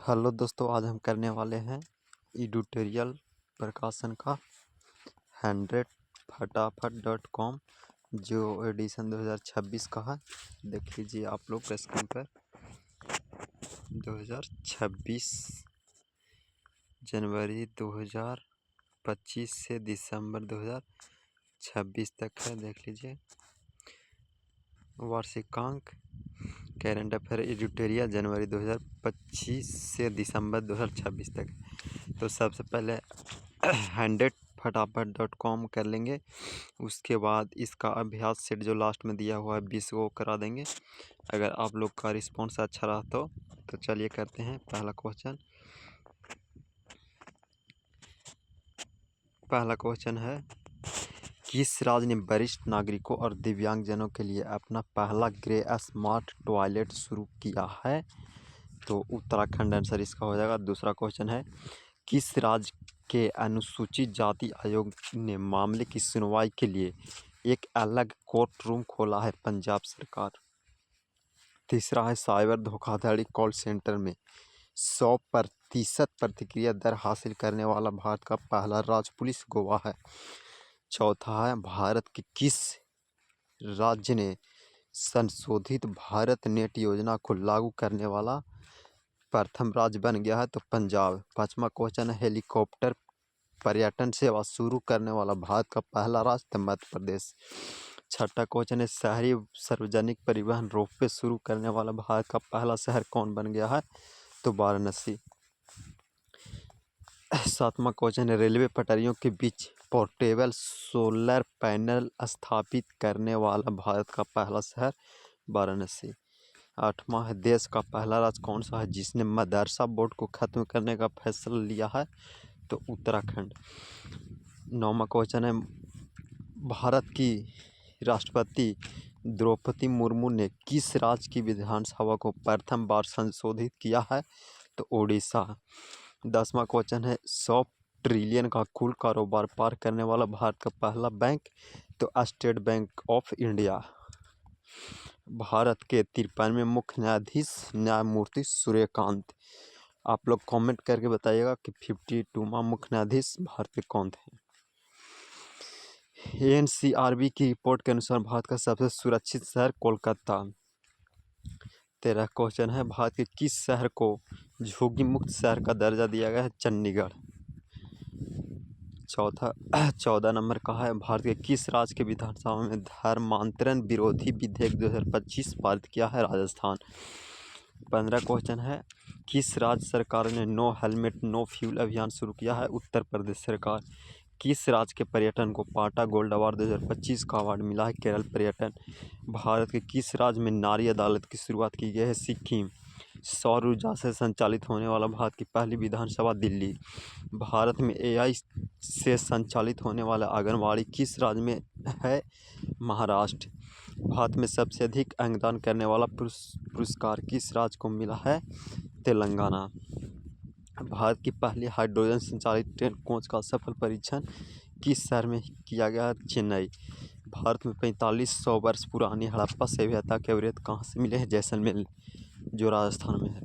Hello दोस्तों, आज हम करने वाले हैं एडिटोरियल प्रकाशन का 100 फटाफट.com जो एडिशन 2026 का है। देख लीजिए आप लोग स्क्रीन पर 2026 जनवरी 2025 से दिसंबर 2026 तक है। देख लीजिए वार्षिकांक करेंट अफेयर एडिटोरियल जनवरी 2025 से दिसंबर 2026 तक। तो सबसे पहले 100 फटाफट.com कर लेंगे। उसके बाद इसका अभ्यास सेट जो लास्ट में दिया हुआ है 20 को करा देंगे। अगर आप लोग का रिस्पॉन्स अच्छा रहा तो चलिए करते हैं। पहला क्वेश्चन है, किस राज्य ने वरिष्ठ नागरिकों और दिव्यांगजनों के लिए अपना पहला ग्रे स्मार्ट टॉयलेट शुरू किया है? तो उत्तराखंड आंसर इसका हो जाएगा। दूसरा क्वेश्चन है, किस राज्य के अनुसूचित जाति आयोग ने मामले की सुनवाई के लिए एक अलग कोर्ट रूम खोला है? पंजाब सरकार। तीसरा है, साइबर धोखाधड़ी कॉल सेंटर में 100% प्रतिक्रिया दर हासिल करने वाला भारत का पहला राज्य पुलिस गोवा है। चौथा है, भारत के किस राज्य ने संशोधित भारत नेट योजना को लागू करने वाला प्रथम राज्य बन गया है? तो पंजाब। पांचवा क्वेश्चन है, हेलीकॉप्टर पर्यटन सेवा शुरू करने वाला भारत का पहला राज्य? तो मध्य प्रदेश। छठा क्वेश्चन है, शहरी सार्वजनिक परिवहन रोपवे शुरू करने वाला भारत का पहला शहर कौन बन गया है? तो वाराणसी। सातवां क्वेश्चन है, रेलवे पटरियों के बीच पोर्टेबल सोलर पैनल स्थापित करने वाला भारत का पहला शहर? वाराणसी। आठवां है, देश का पहला राज्य कौन सा है जिसने मदरसा बोर्ड को खत्म करने का फैसला लिया है? तो उत्तराखंड। नौवां क्वेश्चन है, भारत की राष्ट्रपति द्रौपदी मुर्मू ने किस राज्य की विधानसभा को प्रथम बार संशोधित किया है? तो ओडिशा। 10वां क्वेश्चन है, 100 ट्रिलियन का कुल कारोबार पार करने वाला भारत का पहला बैंक? तो state bank of India. Bharat के 53वें मुख्य न्यायाधीश न्यायमूर्ति सूर्यकांत। आप लोग कमेंट करके बताइएगा कि 52वां मुख्य न्यायाधीश भारत के कौन थे। एनसीआरबी की रिपोर्ट के अनुसार भारत का सबसे सुरक्षित शहर कोलकाता। 13 क्वेश्चन है, भारत के किस शहर को झुग्गी मुक्त शहर का दर्जा दिया गया है? चंडीगढ़। 14 नंबर का है, भारत के किस राज्य के विधानसभा में धर्मांतरण विरोधी विधेयक 2025 पारित किया है? राजस्थान। 15 क्वेश्चन है, किस राज्य सरकार ने नो हेलमेट नो फ्यूल अभियान शुरू किया है? उत्तर प्रदेश सरकार। किस राज्य के पर्यटन को पाटा गोल्ड अवार्ड 2025 का अवार्ड मिला है? केरल पर्यटन। भारत के किस राज्य में नारी अदालत की शुरुआत की गई है? सिक्किम। सौर ऊर्जा से संचालित होने वाला भारत की पहली विधानसभा? दिल्ली। भारत में एआई से संचालित होने वाला आंगनवाड़ी किस राज्य में है? महाराष्ट्र। भारत में सबसे अधिक अंगदान करने वाला पुरस्कार किस राज्य को मिला है? तेलंगाना। भारत की पहली हाइड्रोजन संचालित ट्रेन कोच का सफल परीक्षण किस शहर में किया गया? चेन्नई। भारत में 4500 वर्ष पुरानी हड़प्पा सभ्यता के अवशेष कहाँ से मिले हैं? जैसलमेर, जो राजस्थान में है।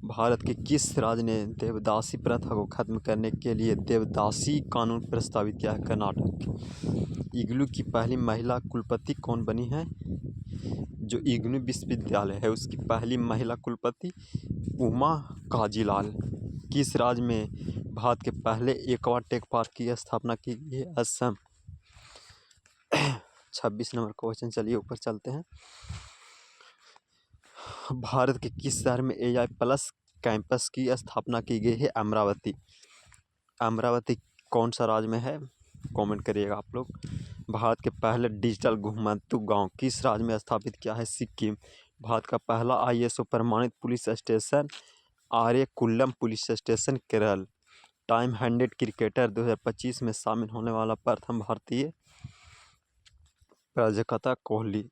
भारत के किस राज्य ने देवदासी प्रथा को खत्म करने के लिए देवदासी कानून प्रस्तावित किया है? कर्नाटक। इग्नू की पहली महिला कुलपति कौन बनी है? जो इग्नू विश्वविद्यालय है उसकी पहली महिला कुलपति उमा काजीलाल। किस राज्य में भारत के पहले एक्वा टेक पार्क की स्थापना की गई है? असम। 26 नंबर क्वेश्चन, चलिए ऊपर चलते हैं। भारत के किस शहर में एआई प्लस कैंपस की स्थापना की गई है? अमरावती। अमरावती कौन सा राज्य में है? कमेंट करिएगा आप लोग। भारत के पहले डिजिटल घुमंतू गांव किस राज्य में स्थापित किया है? सिक्किम। भारत का पहला आईएसओ प्रमाणित police station Aryakulam police station, Kerala. Time 100 cricketer 2025 में शामिल होने वाला प्रथम भारतीय? प्राजक्ता कोहली।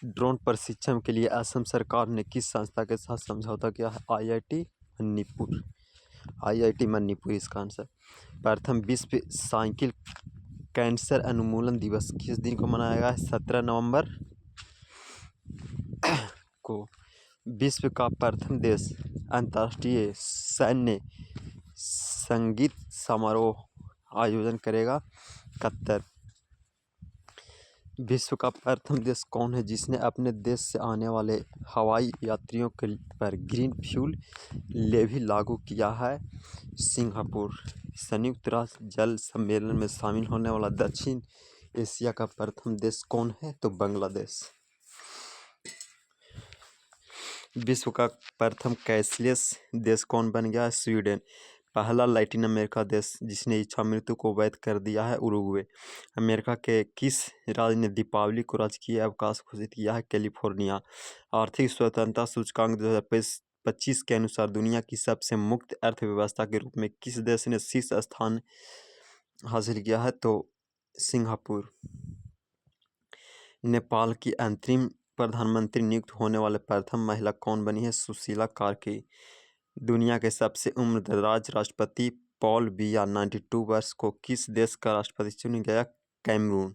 ड्रोन प्रशिक्षण के लिए असम सरकार ने किस संस्था के साथ समझौता किया है? आईआईटी मणिपुर। आईआईटी मणिपुर इसका आंसर। प्रथम विश्व साइकिल कैंसर उन्मूलन दिवस किस दिन को मनाया गया है? 17 नवंबर को। विश्व का प्रथम देश अंतर्राष्ट्रीय सैन्य संगीत समारोह आयोजन करेगा? कतर। विश्व का प्रथम देश कौन है जिसने अपने देश से आने वाले हवाई यात्रियों के पर ग्रीन फ्यूल लेवी लागू किया है? सिंगापुर। संयुक्त राष्ट्र जल सम्मेलन में शामिल होने वाला दक्षिण एशिया का प्रथम देश कौन है? तो बांग्लादेश। विश्व का प्रथम कैशलेस देश कौन बन गया है? स्वीडन। पहला लैटिन अमेरिका देश जिसने इच्छा मृत्यु को वैध कर दिया है? उरुग्वे। अमेरिका के किस राज्य ने दीपावली को राजकीय अवकाश घोषित किया है? कैलिफोर्निया। आर्थिक स्वतंत्रता सूचकांक 2025 के अनुसार दुनिया की सबसे मुक्त अर्थव्यवस्था के रूप में किस देश ने शीर्ष स्थान हासिल किया है? तो सिंगापुर। नेपाल की अंतरिम प्रधानमंत्री नियुक्त होने वाले प्रथम महिला कौन बनी है? सुशीला कार्की। दुनिया के सबसे उम्रदराज राष्ट्रपति पॉल बिया 92 वर्ष को किस देश का राष्ट्रपति चुना गया? कैमरून।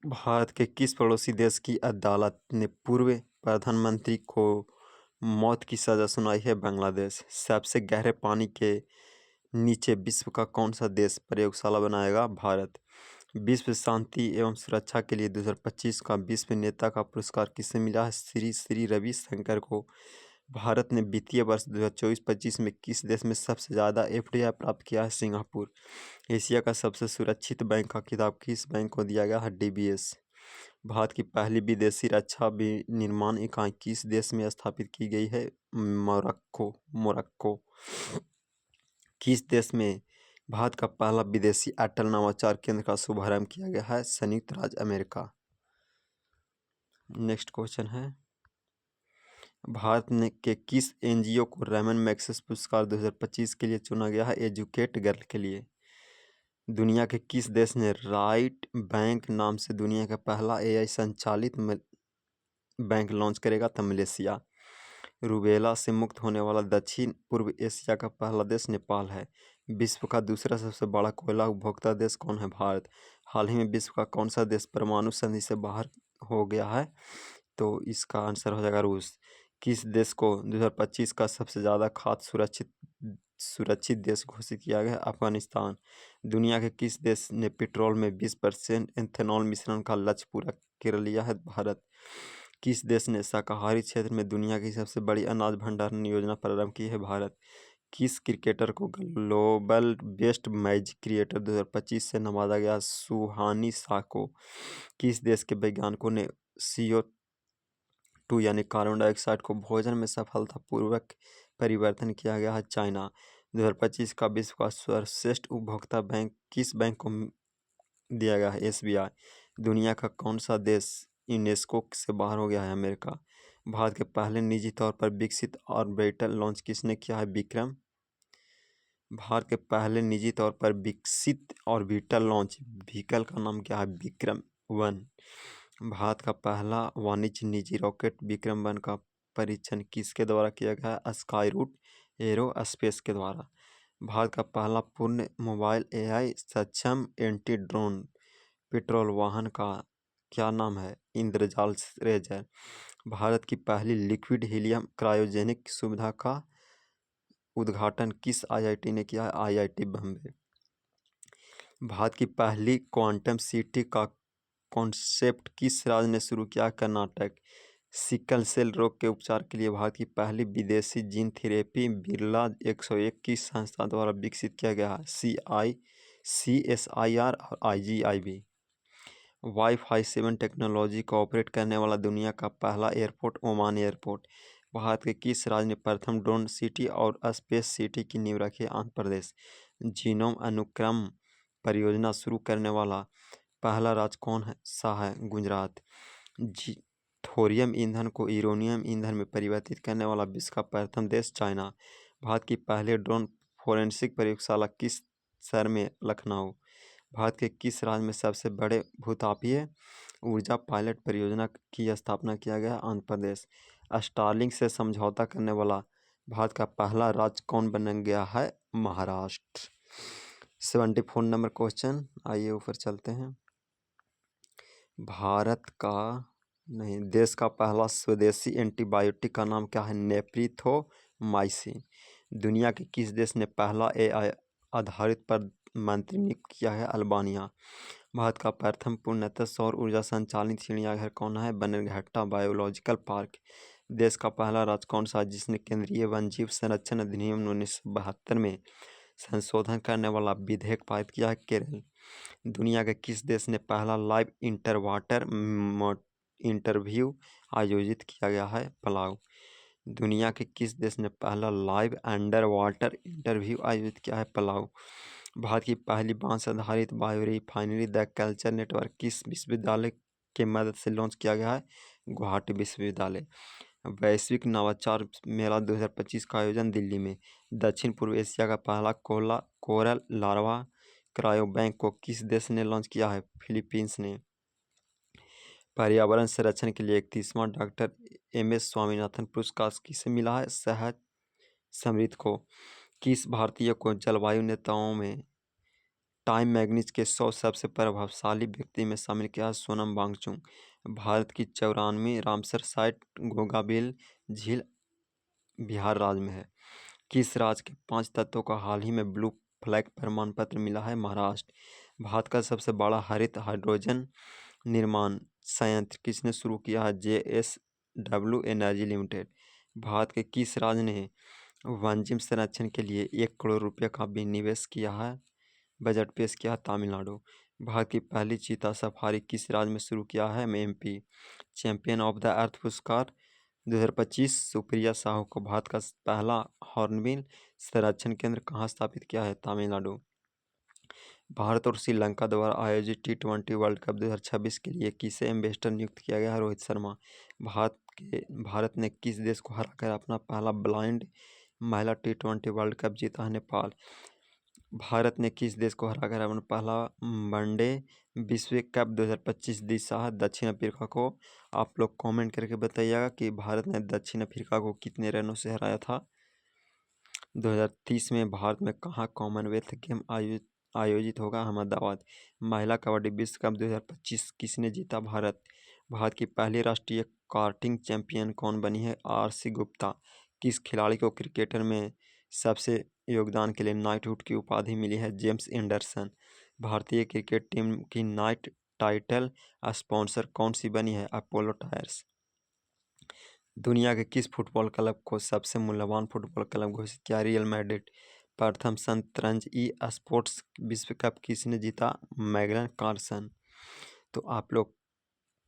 भारत के किस पड़ोसी देश की अदालत ने पूर्व प्रधानमंत्री को मौत की सजा सुनाई है? बांग्लादेश। सबसे गहरे पानी के नीचे विश्व का कौन सा देश प्रयोगशाला बनाएगा? भारत। विश्व शांति एवं सुरक्षा के लिए 2025 का विश्व नेता का पुरस्कार किसे मिला है? श्री श्री रविशंकर को। भारत ने वित्तीय वर्ष 2024-25 में किस देश में सबसे ज़्यादा एफडीआई प्राप्त किया है? सिंगापुर। एशिया का सबसे सुरक्षित बैंक का खिताब किस बैंक को दिया गया है? डीबीएस। भारत की पहली विदेशी रक्षा विनिर्माण इकाई किस देश में स्थापित की गई है? मोरक्को। किस देश में भारत का पहला विदेशी अटल नवाचार केंद्र का शुभारंभ किया गया है? संयुक्त राज्य अमेरिका। नेक्स्ट क्वेश्चन है, भारत ने के किस एनजीओ को रैमन मैग्सेसे पुरस्कार 2025 के लिए चुना गया है? एजुकेट गर्ल के लिए। दुनिया के किस देश ने राइट बैंक नाम से दुनिया का पहला एआई संचालित बैंक लॉन्च करेगा? तो मलेशिया। रूबेला से मुक्त होने वाला दक्षिण पूर्व एशिया का पहला देश नेपाल है। विश्व का दूसरा सबसे बड़ा कोयला उपभोक्ता देश कौन है? भारत। हाल ही में विश्व का कौन सा देश परमाणु संधि से बाहर हो गया है? तो इसका आंसर हो जाएगा रूस। किस देश को 2025 का सबसे ज़्यादा खाद्य सुरक्षित देश घोषित किया गया? अफगानिस्तान। दुनिया के किस देश ने पेट्रोल में 20% एथेनॉल मिश्रण का लक्ष्य पूरा कर लिया है? भारत। किस देश ने शाकाहारी क्षेत्र में दुनिया की सबसे बड़ी अनाज भंडारण योजना प्रारंभ की है? भारत। किस क्रिकेटर को ग्लोबल बेस्ट मैच क्रिएटर 2025 से नवाजा गया? सुहानी शाह को। किस देश के वैज्ञानिकों ने CO2 यानी कार्बन डाइऑक्साइड को भोजन में सफलतापूर्वक परिवर्तन किया गया है? चाइना। 2025 का विश्व का सर्वश्रेष्ठ उपभोक्ता बैंक किस बैंक को दिया गया है? SBI। दुनिया का कौन सा देश यूनेस्को से बाहर हो गया है? अमेरिका। भारत के पहले निजी तौर पर विकसित ऑर्बिटर लॉन्च किसने किया है? विक्रम। भारत के पहले निजी तौर पर विकसित ऑर्बिटर लॉन्च व्हीकल का नाम क्या है? विक्रम-1। भारत का पहला वाणिज्य निजी रॉकेट विक्रम-1 का परीक्षण किसके द्वारा किया गया है? स्काईरूट एरोस्पेस के द्वारा। भारत का पहला पूर्ण मोबाइल AI सक्षम एंटी ड्रोन पेट्रोल वाहन का क्या नाम है? इंद्रजाल रेजर। भारत की पहली लिक्विड हीलियम क्रायोजेनिक सुविधा का उद्घाटन किस IIT ने किया है? IIT बम्बे। भारत की पहली क्वांटम सिटी का कॉन्सेप्ट किस राज्य ने शुरू किया? कर्नाटक। सिकल सेल रोग के उपचार के लिए भारत की पहली विदेशी जीन थेरेपी बिरला 101 की संस्था द्वारा विकसित किया गया है? CSIR और IGIB। वाईफाई 7 टेक्नोलॉजी को ऑपरेट करने वाला दुनिया का पहला एयरपोर्ट ओमान एयरपोर्ट। भारत के किस राज्य ने प्रथम ड्रोन सिटी और स्पेस सिटी की नींव रखी? आंध्र प्रदेश। जीनोम अनुक्रम परियोजना शुरू करने वाला पहला राज्य कौन सा है? गुजरात। थोरियम ईंधन को यूरेनियम ईंधन में परिवर्तित करने वाला विश्व का प्रथम देश चाइना। भारत की पहले ड्रोन फोरेंसिक प्रयोगशाला किस शहर में? लखनऊ। भारत के किस राज्य में सबसे बड़े भूतापीय ऊर्जा पायलट परियोजना की स्थापना किया गया? आंध्र प्रदेश। स्टारलिंक से समझौता करने वाला भारत का पहला राज्य कौन बन गया है? महाराष्ट्र। 74 नंबर क्वेश्चन, आइए ऊपर चलते हैं। भारत का नहीं। देश का पहला स्वदेशी एंटीबायोटिक का नाम क्या है? नेप्रिथोमाइसिन। दुनिया के किस देश ने पहला एआई आधारित प्रधानमंत्री नियुक्त किया है? अल्बानिया। भारत का प्रथम पूर्णतः सौर ऊर्जा संचालित चिड़ियाघर कौन है? Bannerghatta biological park. देश का पहला राज्य कौन सा है जिसने केंद्रीय वन्यजीव संरक्षण अधिनियम 1972 में संशोधन करने वाला विधेयक पारित किया है? केरल। दुनिया के किस देश ने पहला लाइव इंटरवाटर इंटरव्यू आयोजित किया गया है? पलाऊ। दुनिया के किस देश ने पहला लाइव अंडर वाटर इंटरव्यू आयोजित किया है? पलाऊ। भारत की पहली बांस आधारित bio refinery the culture network किस विश्वविद्यालय के मदद से लॉन्च किया गया है? गुवाहाटी विश्वविद्यालय। वैश्विक नवाचार मेला 2025 का आयोजन दिल्ली में। दक्षिण पूर्व एशिया का पहला कोरल लार्वा क्रायोबैंक को किस देश ने लॉन्च किया है? फिलीपींस ने। पर्यावरण संरक्षण के लिए 31वां डॉक्टर एम.एस. स्वामीनाथन पुरस्कार किसे मिला है? सहज समृद्ध को। किस भारतीय को जलवायु नेताओं में टाइम मैगजीन के 100 सबसे प्रभावशाली व्यक्ति में शामिल किया है? सोनम वांगचुक। भारत की 94वीं रामसर साइट गोगाबिल झील बिहार राज्य में है। किस राज्य के 5 तत्वों को हाल ही में ब्लू फ्लैग प्रमाण पत्र मिला है? महाराष्ट्र। भारत का सबसे बड़ा हरित हाइड्रोजन निर्माण संयंत्र किसने शुरू किया है? JSW energy limited. भारत के किस राज्य ने वन्यजीव संरक्षण के लिए 1 करोड़ रुपये का विनिवेश किया है? बजट पेश किया है? तमिलनाडु। भारत की पहली चीता सफारी किस राज्य में शुरू किया है? MP। Champion of the earth पुरस्कार 2025 सुप्रिया साहू को। भारत का पहला हॉर्नबिल संरक्षण केंद्र कहाँ स्थापित किया है? तमिलनाडु। भारत और श्रीलंका द्वारा आयोजित T20 वर्ल्ड कप 2026 के लिए किसे एम्बेसडर नियुक्त किया गया है? रोहित शर्मा। भारत ने किस देश को हराकर अपना पहला ब्लाइंड महिला T20 वर्ल्ड कप जीता है? नेपाल। भारत ने किस देश को हराकर अपना पहला वनडे विश्व कप 2025 जीता है? दक्षिण अफ्रीका को। आप लोग कमेंट करके बताइएगा कि भारत ने दक्षिण अफ्रीका को कितने रनों से हराया था। 2030 में भारत में कहाँ कॉमनवेल्थ गेम आयोजित होगा? अहमदाबाद। महिला कबड्डी विश्व कप 2025 किसने जीता? भारत। भारत की पहली राष्ट्रीय कार्टिंग चैंपियन कौन बनी है? RC गुप्ता। किस खिलाड़ी को क्रिकेटर में सबसे योगदान के लिए नाइटहुड की उपाधि मिली है? James Anderson. भारतीय क्रिकेट टीम की नाइट टाइटल स्पॉन्सर कौन सी बनी है? Apollo tyres. दुनिया के किस फुटबॉल क्लब को सबसे मूल्यवान फुटबॉल क्लब घोषित किया? Real Madrid. प्रथम शतरंज स्पोर्ट्स विश्व कप किसने जीता? Magnus Carlsen. तो आप लोग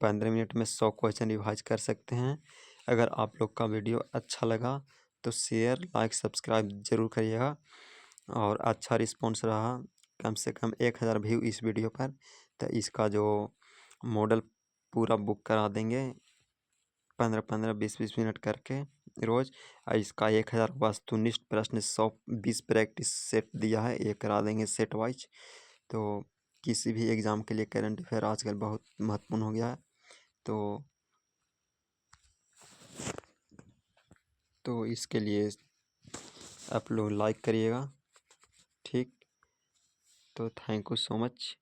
15 मिनट में 100 क्वेश्चन रिवाइज कर सकते हैं। अगर आप लोग का वीडियो अच्छा लगा तो शेयर लाइक सब्सक्राइब जरूर करिएगा और अच्छा रिस्पॉन्स रहा, कम से कम 1000 व्यू इस वीडियो पर, तो इसका जो मॉडल पूरा बुक करा देंगे 15-15 20-20 मिनट करके रोज़। और इसका 1000 वस्तुनिष्ठ प्रश्न 120 प्रैक्टिस सेट दिया है, ये करा देंगे सेट वाइज। तो किसी भी एग्ज़ाम के लिए करंट अफेयर आजकल बहुत महत्वपूर्ण हो गया है। तो इसके लिए आप लोग लाइक करिएगा, ठीक। तो थैंक यू सो मच।